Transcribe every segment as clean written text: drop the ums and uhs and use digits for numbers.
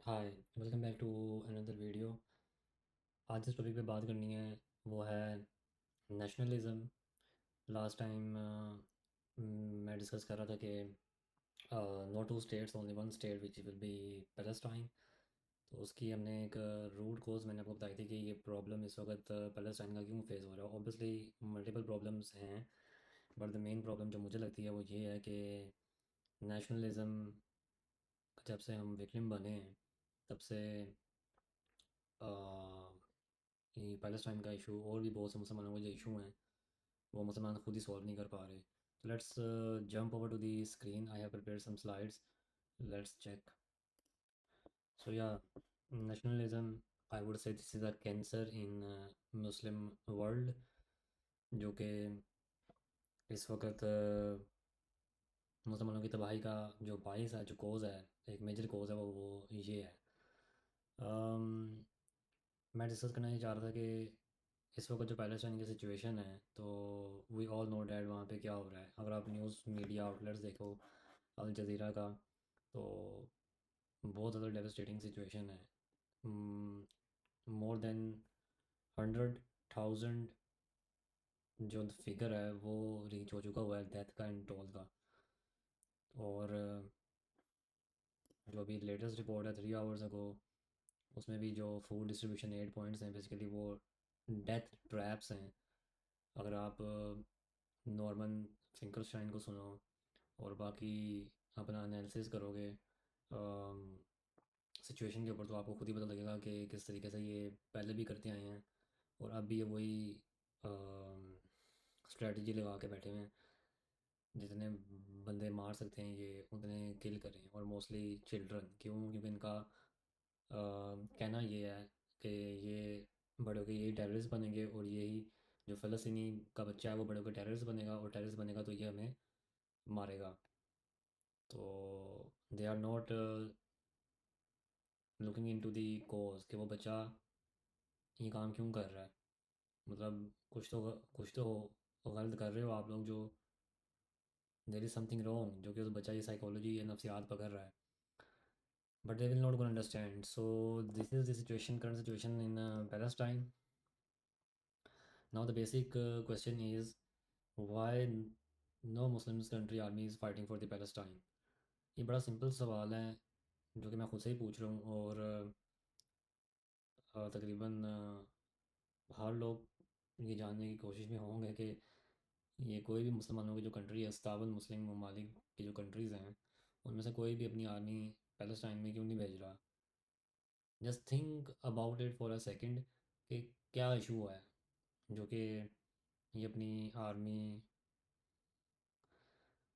Hi, welcome back to another video. आज जिस topic पे बात करनी है वो है नेशनलिज्म। लास्ट टाइम मैं डिस्कस कर रहा था कि no two states, only one state which will be Palestine. तो उसकी हमने एक रूट कोज मैंने आपको बताई थी कि ये प्रॉब्लम इस वक्त पैलेस्टाइन का क्यों फेस हो रहा है। ऑब्वियसली मल्टीपल प्रॉब्लम्स हैं, बट द मेन प्रॉब्लम जो मुझे लगती है वो ये है कि नेशनलिज्म जब से हम विक्टिम बने हैं तब से कि पैलेस्टाइन का इशू और भी बहुत से मुसलमानों के जो इशू हैं वो मुसलमान खुद ही सॉल्व नहीं कर पा रहे। तो let's jump over to the screen. I have prepared some slides, let's check. So yeah, nationalism, I would say this is a cancer in Muslim world, जो कि इस वक्त मुसलमानों की तबाही का जो बाइस है, जो कोज़ है, एक मेजर कोज़ है वो ये है। um, मैं डिस्कस करना ये चाह रहा था कि इस वक्त जो पैलेस्टाइन की सिचुएशन है, तो वी ऑल नो डैट वहाँ पे क्या हो रहा है। अगर आप न्यूज़ मीडिया आउटलेट्स देखो, अल जज़ीरा का, तो बहुत ज़्यादा डेवस्टेटिंग सिचुएशन है। मोर देन 100,000 जो फिगर है वो रीच हो चुका हुआ है डेथ का, इन टोल का। और जो अभी लेटेस्ट रिपोर्ट है 3 आवर्स अगो, उसमें भी जो फूड डिस्ट्रीब्यूशन एड पॉइंट्स हैं बेसिकली वो डेथ ट्रैप्स हैं। अगर आप नॉर्मन फिंकरस्टाइन को सुनो और बाकी अपना एनालिसिस करोगे सिचुएशन के ऊपर, तो आपको खुद ही पता लगेगा कि किस तरीके से ये पहले भी करते आए हैं और अब भी ये वही स्ट्रेटजी लगा के बैठे हुए हैं। जितने बंदे मार सकते हैं ये उतने किल करें, और मोस्टली चिल्ड्रन। क्यों? क्योंकि इनका कहना ये है कि ये बड़े होकर यही टेररिस्ट बनेंगे, और यही जो फ़लस्तीनी का बच्चा है वो बड़े होकर टेररिस्ट बनेगा, और टेररिस्ट बनेगा तो ये हमें मारेगा। तो they are not looking into the cause कि वो बच्चा ये काम क्यों कर रहा है। मतलब कुछ तो गलत कर रहे हो आप लोग, जो देर इज़ समथिंग रॉन्ग, जो कि उस बच्चा की साइकोलॉजी या नफ्सियात पकड़ रहा है। But they will not gonna understand. So this is the situation, current situation in Palestine. Now the basic question is why no Muslims country army is fighting for the Palestine. ये बड़ा simple सवाल है जो कि मैं खुद से ही पूछ रहा हूँ, और तकरीबन हर लोग ये जानने की कोशिश में होंगे कि ये कोई भी मुसलमानों की जो कंट्री है, सतावन मुस्लिम ममालिक की जो कंट्रीज़ हैं, उनमें से कोई भी अपनी आर्मी पैलेस्टाइन में क्यों नहीं भेज रहा। Just think about it for a second कि क्या इशू हुआ है जो कि ये अपनी आर्मी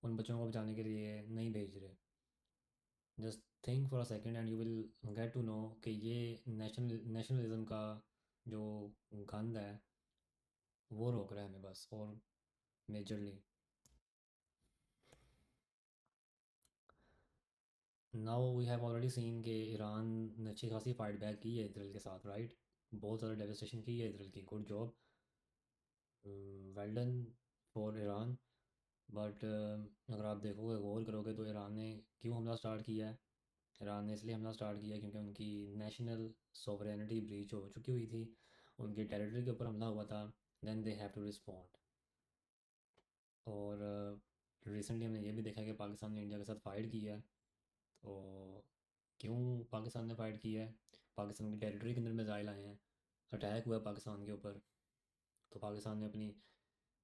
उन बच्चों को बचाने के लिए नहीं भेज रहे। Just think for a second and you will get to know कि ये नेशनलिज्म का जो गंद है वो रोक रहा है हमें बस, और majorly. Now we have already seen कि ईरान ने अच्छी खासी फाइट बैक की है इसराइल के साथ, राइट। बहुत ज़्यादा डेवस्टेशन की है इसराइल की। Good job, well done for Iran. But अगर आप देखोगे, गौर करोगे, तो ईरान ने क्यों हमला स्टार्ट किया है? ईरान ने इसलिए हमला स्टार्ट किया क्योंकि उनकी नेशनल सोवरेनिटी ब्रीच हो चुकी हुई थी, उनकी टेरिटरी के ऊपर हमला हुआ था। Then they have to respond. और रिसेंटली हमने ये भी देखा कि पाकिस्तान ने इंडिया के साथ फाइट की है। तो क्यों पाकिस्तान ने फाइट की है? पाकिस्तान की टेरिटरी के अंदर मिसाइल आए हैं, अटैक हुआ है पाकिस्तान के ऊपर। तो पाकिस्तान ने अपनी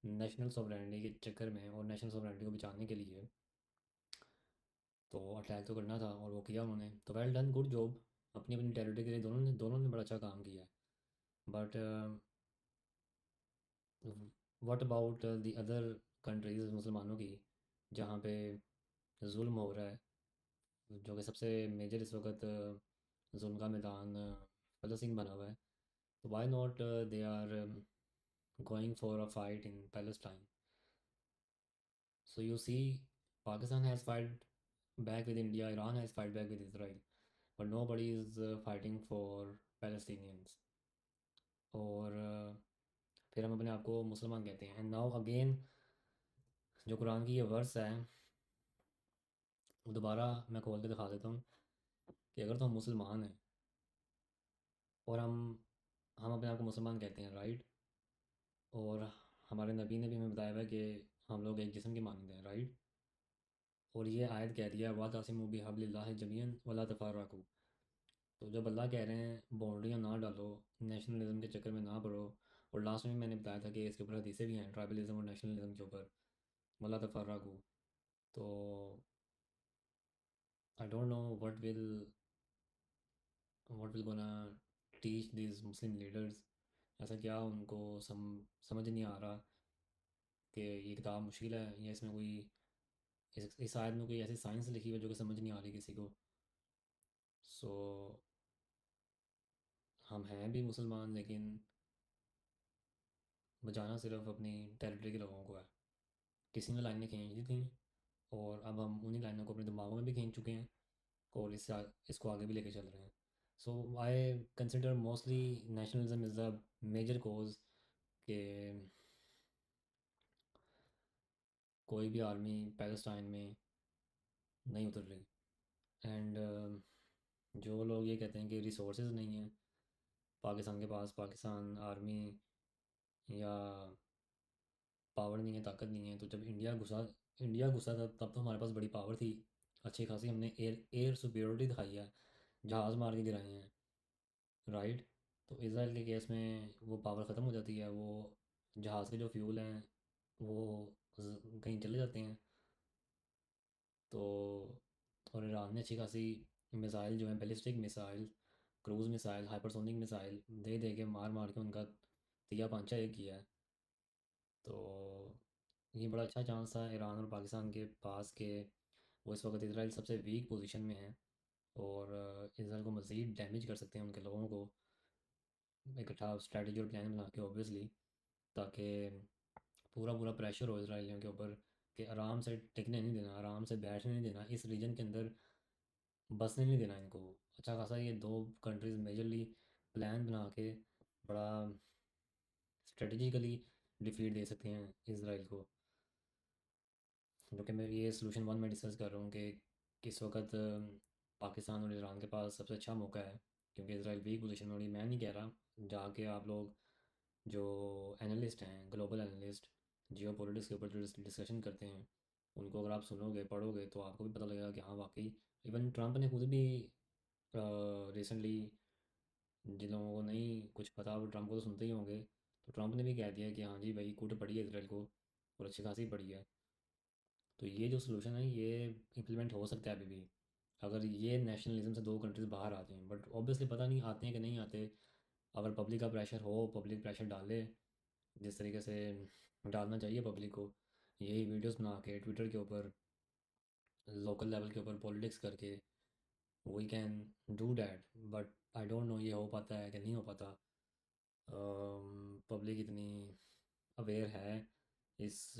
नेशनल सॉवरेनिटी के चक्कर में और नेशनल सॉवरेनिटी को बचाने के लिए तो अटैक तो करना था, और वो किया उन्होंने। तो वेल डन, गुड जॉब। अपनी अपनी टेरिटरी के लिए दोनों ने बड़ा अच्छा काम किया है। But what about the other countries मुसलमानों की, जहाँ पे जुल्म हो रहा है, जो कि सबसे मेजर इस वक्त जुल्म का मैदान फ़लस्तीन बना हुआ है। तो why not they are going for a fight in Palestine? So you see, Pakistan has fight back with India, Iran has fight back with Israel, but nobody is fighting for Palestinians. और फिर हम अपने आप को मुसलमान कहते हैं। And now again, जो कुरान की ये वर्स है, वो दोबारा मैं खोल के दिखा देता हूँ। कि अगर तो हम मुसलमान हैं और हम अपने आप को मुसलमान कहते हैं, राइट, और हमारे नबी ने भी हमें बताया हुआ है कि हम लोग एक जिस्म के मानंद हैं, राइट, और ये आयत कह दिया वातसिमू बिहब्लिल्लाहि जमीअन वला तफर्रकू। तो जब अल्लाह कह रहे हैं बाउंड्रियाँ ना डालो, नेशनलिज्म के चक्कर में ना पड़ो, और लास्ट में मैंने बताया था कि इसके ऊपर हदीसें भी हैं ट्राइबलिज्म और नेशनलिज्म के ऊपर, वला तफर्रकू। तो आई don't know what will gonna teach this Muslim leaders. ऐसा क्या उनको समझ नहीं आ रहा कि ये किताब मुश्किल है, या इसमें कोई इस आयत में कोई ऐसी साइंस लिखी हुई है जो कि समझ नहीं आ रही किसी को। सो हम हैं भी मुसलमान, लेकिन बचाना सिर्फ अपनी टेरिटरी के लोगों को है। किसी ने लाइनें खींच दी थी, और अब हम उन्हीं लाइनों को अपने दिमागों में भी खींच चुके हैं, और इसको आगे भी लेके चल रहे हैं। So I consider mostly nationalism is the major cause कि कोई भी आर्मी पैलेस्टाइन में नहीं उतर रही। एंड जो लोग ये कहते हैं कि रिसोर्स नहीं है पाकिस्तान के पास, पाकिस्तान आर्मी या पावर नहीं है, ताकत नहीं है, तो जब इंडिया घुसा था तब तो हमारे पास बड़ी पावर थी अच्छी खासी। हमने एयर एयर सुपीरियोरिटी दिखाई है, जहाज़ मार के गिराए हैं, राइट। तो इसराइल के केस में वो पावर ख़त्म हो जाती है, वो जहाज़ के जो फ्यूल हैं वो कहीं चले जाते हैं। तो और ईरान ने अच्छी खासी मिसाइल जो है, ballistic missile, cruise missile, hypersonic missile दे दे के मार मार के उनका तिया पांचा एक किया है। तो ये बड़ा अच्छा चांस था ईरान और पाकिस्तान के पास कि वो इस वक्त इसराइल सबसे वीक पोजीशन में है, और इसराइल को मज़ीद डैमेज कर सकते हैं उनके लोगों को, इकट्ठा स्ट्रेटजी और प्लान बना के ऑब्वियसली, ताकि पूरा पूरा प्रेशर हो इसराइलियों के ऊपर कि आराम से टिकने नहीं देना, आराम से बैठने नहीं देना, इस रीजन के अंदर बसने नहीं देना इनको। अच्छा खासा ये दो कंट्रीज़ मेजरली प्लान बना के बड़ा स्ट्रेटजिकली डिफीट दे सकते हैं इसराइल को। जो कि मैं ये सोल्यूशन वन में डिस्कस कर रहा हूँ कि किस वक्त पाकिस्तान और ईरान के पास सबसे अच्छा मौका है, क्योंकि इसराइल वीक पोजीशन में। और ये मैं नहीं कह रहा, जाके आप लोग जो एनालिस्ट हैं, ग्लोबल एनालिस्ट, जियो पॉलिटिक्स के ऊपर जो डिस्कशन करते हैं, उनको अगर आप सुनोगे पढ़ोगे तो आपको भी पता लगेगा कि हाँ वाकई। इवन ट्रंप ने खुद भी रिसेंटली, जिन लोगों को नहीं कुछ पता वो ट्रंप को तो सुनते ही होंगे, तो ट्रंप ने भी कह दिया कि हाँ जी भाई कूट पड़ी है इसराइल को, और अच्छी खासी पड़ी है। तो ये जो सोल्यूशन है ये इम्प्लीमेंट हो सकता है अभी भी, अगर ये नेशनलिज्म से दो कंट्रीज बाहर आते हैं। बट ऑब्वियसली पता नहीं आते हैं कि नहीं आते। अगर पब्लिक का प्रेशर हो, पब्लिक प्रेशर डाले जिस तरीके से डालना चाहिए पब्लिक को, यही वीडियोस बना के ट्विटर के ऊपर, लोकल लेवल के ऊपर पॉलिटिक्स करके, we can do that. But I don't know ये हो पाता है कि नहीं हो पाता। पब्लिक इतनी अवेयर है इस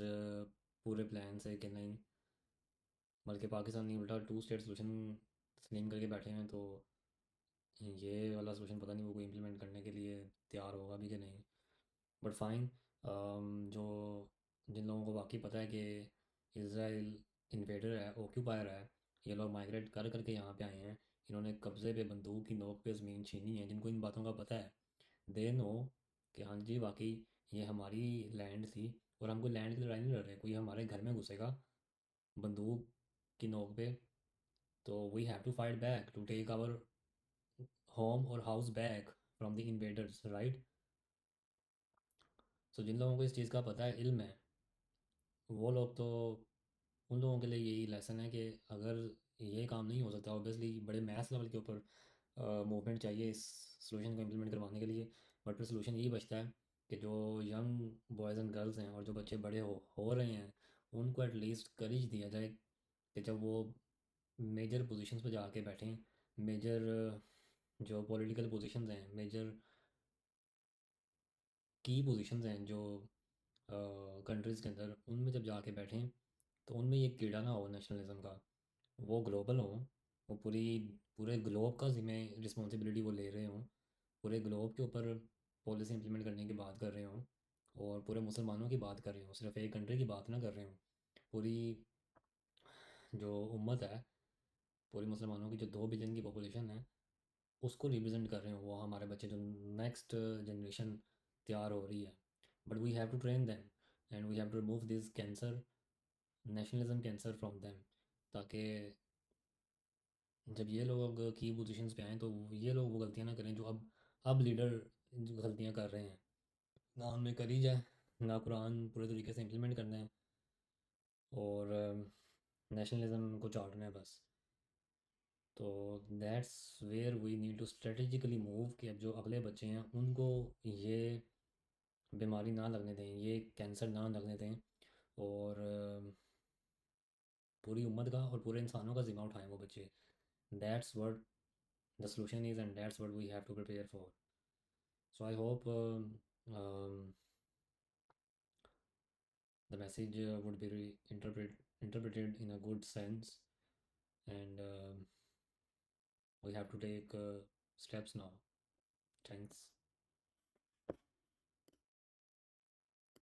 पूरे प्लान से कि नहीं, बल्कि पाकिस्तान नहीं उल्टा टू स्टेट सोल्यूशन स्लिम करके बैठे हैं। तो ये वाला सोल्यूशन पता नहीं वो कोई इम्प्लीमेंट करने के लिए तैयार होगा भी कि नहीं। बट फाइन, जो जिन लोगों को वाकई पता है कि इसराइल इन्वेडर है, ऑक्यूपायर है, ये लोग माइग्रेट कर करके यहाँ पे आए हैं, इन्होंने कब्ज़े पे बंदूक की नोक पे ज़मीन छीनी है, जिनको इन बातों का पता है, दे नो कि हाँ जी वाकई ये हमारी लैंड थी, और हम कोई लैंड की लड़ाई नहीं लड़ रहे। कोई हमारे घर में घुसेगा बंदूक की नोक पे, तो we have to fight back to take our home और house back from the invaders, right. So जिन लोगों को इस चीज़ का पता है, इल्म है, वो लोग तो, उन लोगों के लिए यही लेसन है कि अगर ये काम नहीं हो सकता, ऑब्वियसली बड़े मैथ लेवल के ऊपर मूवमेंट चाहिए इस सोल्यूशन को इम्प्लीमेंट करवाने के लिए। बट फिर सोल्यूशन यही बचता है कि जो यंग बॉयज़ एंड गर्ल्स हैं और जो बच्चे बड़े हो रहे हैं, उनको एटलीस्ट करेज दिया जाए कि जब वो मेजर पोजीशंस पे जाके बैठें, मेजर जो पॉलिटिकल पोजीशंस हैं, मेजर की पोजीशंस हैं जो कंट्रीज़ के अंदर, उनमें जब जाके बैठें, तो उनमें ये कीड़ा ना हो नेशनलिज्म का, वो ग्लोबल हो, वो पूरे ग्लोब का जिम्मे रिस्पॉन्सिबिलिटी वो ले रहे हों, पूरे ग्लोब के ऊपर पॉलिसी इंप्लीमेंट करने की बात कर रहे हों, और पूरे मुसलमानों की बात कर रहे हों, सिर्फ एक कंट्री की बात ना कर रहे हों। पूरी जो उम्मत है, पूरे मुसलमानों की जो 2 बिलियन की पॉपुलेशन है उसको रिप्रेजेंट कर रहे हैं वो हमारे बच्चे, जो नेक्स्ट जनरेशन तैयार हो रही है। But we have to train them and we have to remove this cancer, nationalism cancer from them, ताकि जब ये लोग की पोजीशंस पे आएँ तो ये लोग वो गलतियाँ ना करें जो अब लीडर जो गलतियाँ कर रहे हैं, ना उनमें करी जाए, ना कुरान पूरे तरीके से इम्प्लीमेंट करना है, और नेशनलिज्म को चाटना है बस। तो that's where we need to strategically move, कि अब जो अगले बच्चे हैं उनको ये बीमारी ना लगने दें, ये कैंसर ना लगने दें, और पूरी उम्मत का और पूरे इंसानों का ज़िम्मा उठाएं वो बच्चे। That's what the solution is and that's what we have to prepare for. So I hope the message would be interpreted in a good sense, and we have to take steps now. Thanks.